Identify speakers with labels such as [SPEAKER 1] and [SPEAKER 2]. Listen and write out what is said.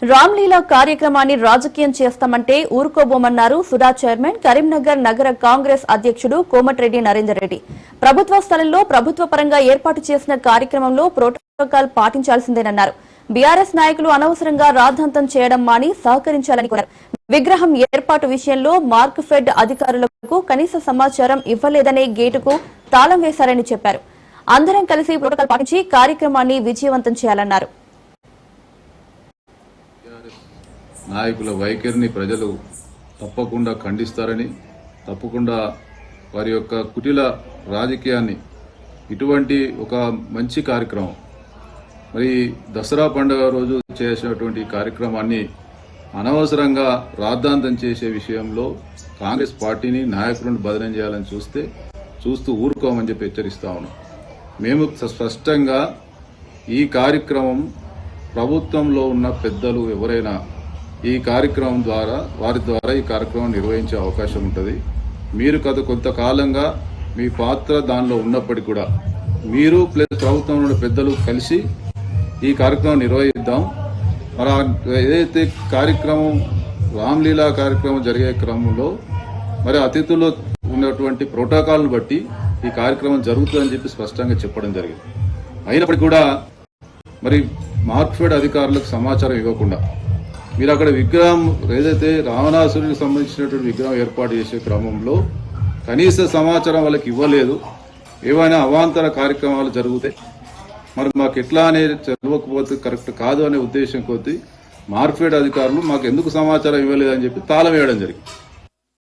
[SPEAKER 1] రామ్లీలా కార్యక్రమాన్ని రాజకీయం చేస్తామంటే ఊరుకోబోమన్నారు సుడా చైర్మన్ కరీంనగర్ నగర కాంగ్రెస్ అధ్యక్షుడు కోమటిరెడ్డి నరేందర్ రెడ్డి. ప్రభుత్వ స్థలంలో ప్రభుత్వ పరంగా ఏర్పాటు చేసిన కార్యక్రమంలో ప్రోటోకాల్ పాటించాల్సిందేనన్నారు. బీఆర్ఎస్ నాయకులు అనవసరంగా రాద్ధాంతం చేయడం మాని సహకరించాలని కోరారు. విగ్రహం ఏర్పాటు విషయంలో మార్క్ఫెడ్ అధికారులకు కనీస సమాచారం ఇవ్వలేదనే గేటుకు తాళం వేశారని చెప్పారు. అందరం కలిసి ప్రోటోకాల్ పాటించి కార్యక్రమాన్ని విజయవంతం చేయాలన్నారు.
[SPEAKER 2] నాయకుల వైఖరిని ప్రజలు తప్పకుండా ఖండిస్తారని, తప్పకుండా వారి యొక్క కుటిల రాజకీయాన్ని ఇటువంటి ఒక మంచి కార్యక్రమం మరి దసరా పండుగ రోజు చేసినటువంటి కార్యక్రమాన్ని అనవసరంగా రాద్ధాంతం చేసే విషయంలో కాంగ్రెస్ పార్టీని నాయకులను బదనం చేయాలని చూస్తూ ఊరుకోమని చెప్పి హెచ్చరిస్తా ఉన్నాం. మేము స్పష్టంగా ఈ కార్యక్రమం ప్రభుత్వంలో ఉన్న పెద్దలు ఎవరైనా ఈ కార్యక్రమం వారి ద్వారా ఈ కార్యక్రమం నిర్వహించే అవకాశం ఉంటుంది. మీరు కొంతకాలంగా మీ పాత్ర దానిలో ఉన్నప్పటికీ కూడా మీరు ప్లస్ ప్రభుత్వంలో పెద్దలు కలిసి ఈ కార్యక్రమం నిర్వహిద్దాం. మరి ఏదైతే కార్యక్రమం రామ్లీలా కార్యక్రమం జరిగే క్రమంలో మరి అతిథుల్లో ఉన్నటువంటి ప్రోటోకాల్ను బట్టి ఈ కార్యక్రమం జరుగుతుందని చెప్పి స్పష్టంగా చెప్పడం జరిగింది. అయినప్పటికీ కూడా మరి మార్క్ఫెడ్ అధికారులకు సమాచారం ఇవ్వకుండా మీరు అక్కడ విగ్రహం ఏదైతే రావణాసురుడికి సంబంధించినటువంటి విగ్రహం ఏర్పాటు చేసే క్రమంలో కనీస సమాచారం వాళ్ళకి ఇవ్వలేదు. ఏవైనా అవాంతర కార్యక్రమాలు జరుగుతాయి, మరి మాకు ఎట్లా అనేది తెలియకపోతే కరెక్ట్ కాదు అనే ఉద్దేశం కొద్దీ మార్క్ఫెడ్ అధికారులు మాకు ఎందుకు సమాచారం ఇవ్వలేదని చెప్పి తాళం వేయడం జరిగింది.